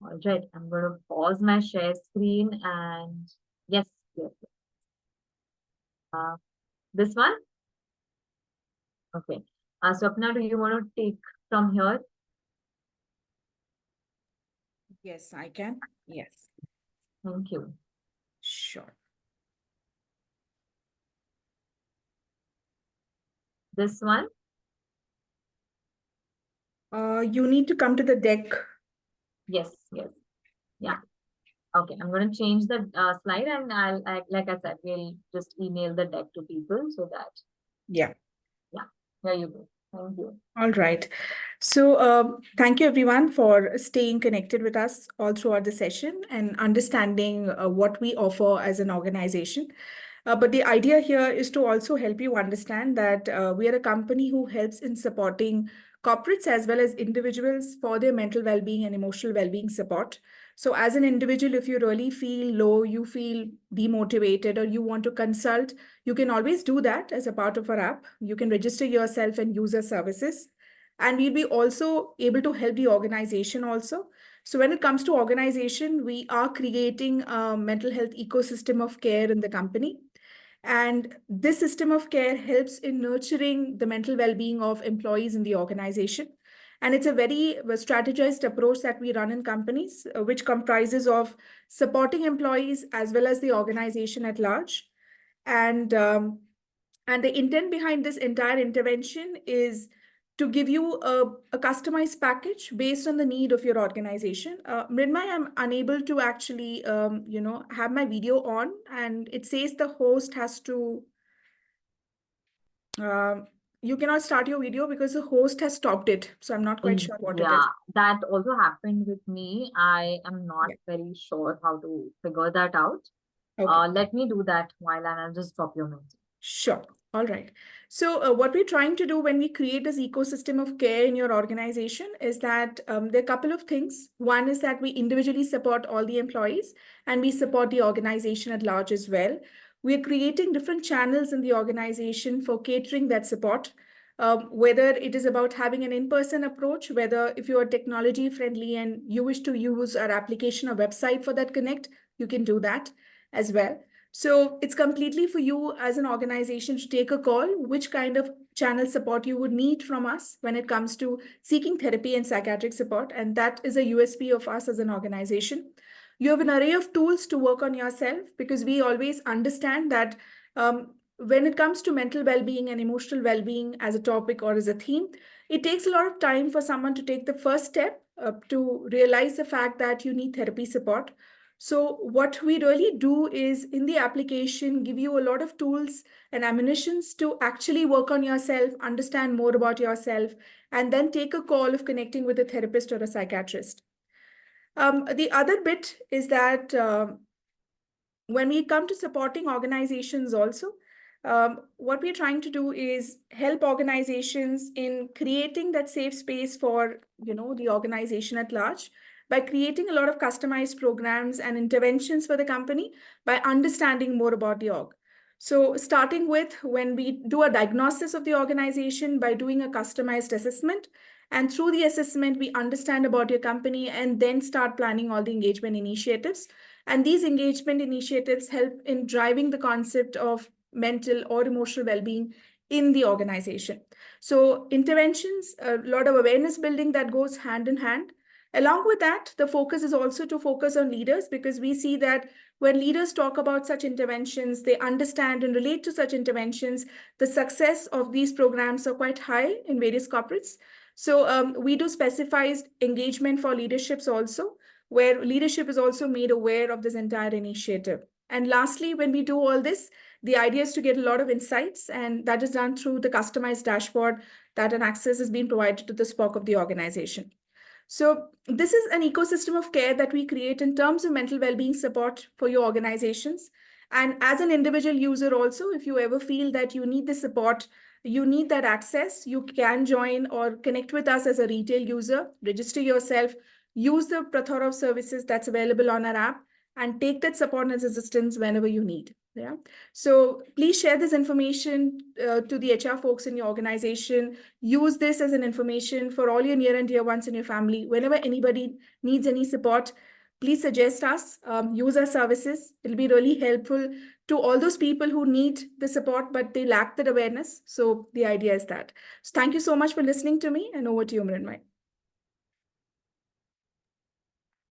All right. I'm going to pause my share screen and yes, yes. Uh, this one? Okay. Swapna, do you want to take from here? Yes, I can. Yes, Thank you. sure. This one? You need to come to the deck. Yes, yes. Yeah, Yeah. Okay. I'm going to change the slide and like I said, we'll just email the deck to people so that, yeah. yeah, here you go. Thank you. All right. So, thank you everyone for staying connected with us all throughout the session and understanding what we offer as an organization. But the idea here is to also help you understand that we are a company who helps in supporting corporates as well as individuals for their mental well-being and emotional well-being support. So as an individual, if you really feel low, you feel demotivated, or you want to consult, you can always do that as a part of our app. You can register yourself and use our services. And we'll be also able to help the organization also. So when it comes to organization, we are creating a mental health ecosystem of care in the company. And this system of care helps in nurturing the mental well-being of employees in the organization. And it's a very strategized approach that we run in companies, which comprises of supporting employees as well as the organization at large. And and the intent behind this entire intervention is to give you a customized package based on the need of your organization. Mridmay, I'm unable to actually, have my video on, and it says the host has to. You cannot start your video because the host has stopped it. So I'm not quite sure what it Yeah, is. that also happened with me. I am not Yeah. very sure how to figure that out. Okay. Let me do that while and I'll just drop your message. Sure. All right. So, what we're trying to do when we create this ecosystem of care in your organization is that there are a couple of things. One is that we individually support all the employees and we support the organization at large as well. We're creating different channels in the organization for catering that support. Whether it is about having an in-person approach, whether if you are technology friendly and you wish to use our application or website for that connect, you can do that as well. So it's completely for you as an organization to take a call which kind of channel support you would need from us when it comes to seeking therapy and psychiatric support. And that is a USP of us as an organization. You have an array of tools to work on yourself because we always understand that when it comes to mental well-being and emotional well-being as a topic or as a theme, it takes a lot of time for someone to take the first step to realize the fact that you need therapy support. So what we really do is in the application, give you a lot of tools and ammunitions to actually work on yourself, understand more about yourself, and then take a call of connecting with a therapist or a psychiatrist. The other bit is that when we come to supporting organizations also, what we're trying to do is help organizations in creating that safe space for the organization at large by creating a lot of customized programs and interventions for the company by understanding more about the org. So starting with when we do a diagnosis of the organization by doing a customized assessment, and through the assessment, we understand about your company and then start planning all the engagement initiatives. And these engagement initiatives help in driving the concept of mental or emotional well-being in the organization. So interventions, a lot of awareness building that goes hand in hand. Along with that, the focus is also to focus on leaders because we see that when leaders talk about such interventions, they understand and relate to such interventions, the success of these programs are quite high in various corporates. So we do specialized engagement for leaderships also, where leadership is also made aware of this entire initiative. And lastly, when we do all this, the idea is to get a lot of insights, and that is done through the customized dashboard that an access has been provided to the SPOC of the organization. So this is an ecosystem of care that we create in terms of mental well-being support for your organizations. And as an individual user also, if you ever feel that you need the support, you need that access, you can join or connect with us as a retail user, register yourself, use the plethora of services that's available on our app, and take that support and assistance whenever you need. Yeah. So please share this information to the HR folks in your organization. Use this as an information for all your near and dear ones in your family. Whenever anybody needs any support, please suggest us, use our services. It'll be really helpful to all those people who need the support, but they lack that awareness. So the idea is that. So thank you so much for listening to me, and over to you, Mrinmay.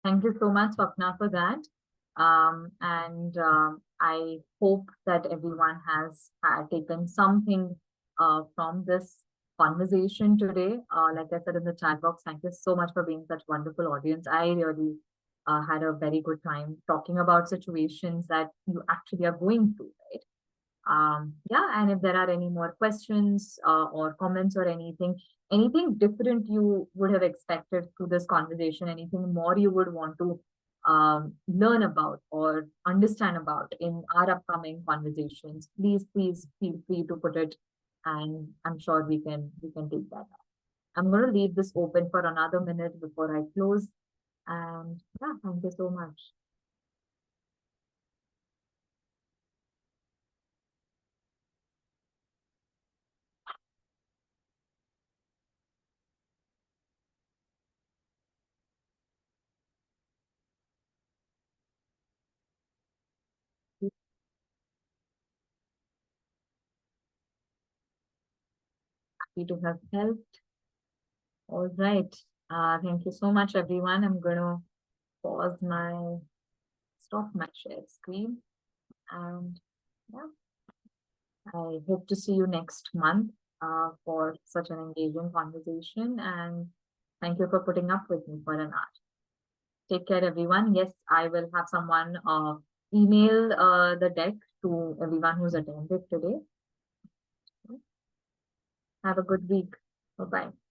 Thank you so much, Swapna, for that. And I hope that everyone has taken something from this conversation today. Like I said in the chat box, thank you so much for being such wonderful audience. I really had a very good time talking about situations that you actually are going through, right? Yeah, and if there are any more questions or comments or anything different you would have expected through this conversation, anything more you would want to learn about or understand about in our upcoming conversations, please feel free to put it, and I'm sure we can take that up. I'm going to leave this open for another minute before I close. And yeah, thank you so much. Happy to have helped. All right. Thank you so much, everyone. I'm going to stop my share screen. And yeah, I hope to see you next month for such an engaging conversation. And thank you for putting up with me for an hour. Take care, everyone. Yes, I will have someone email the deck to everyone who's attended today. Have a good week. Bye bye.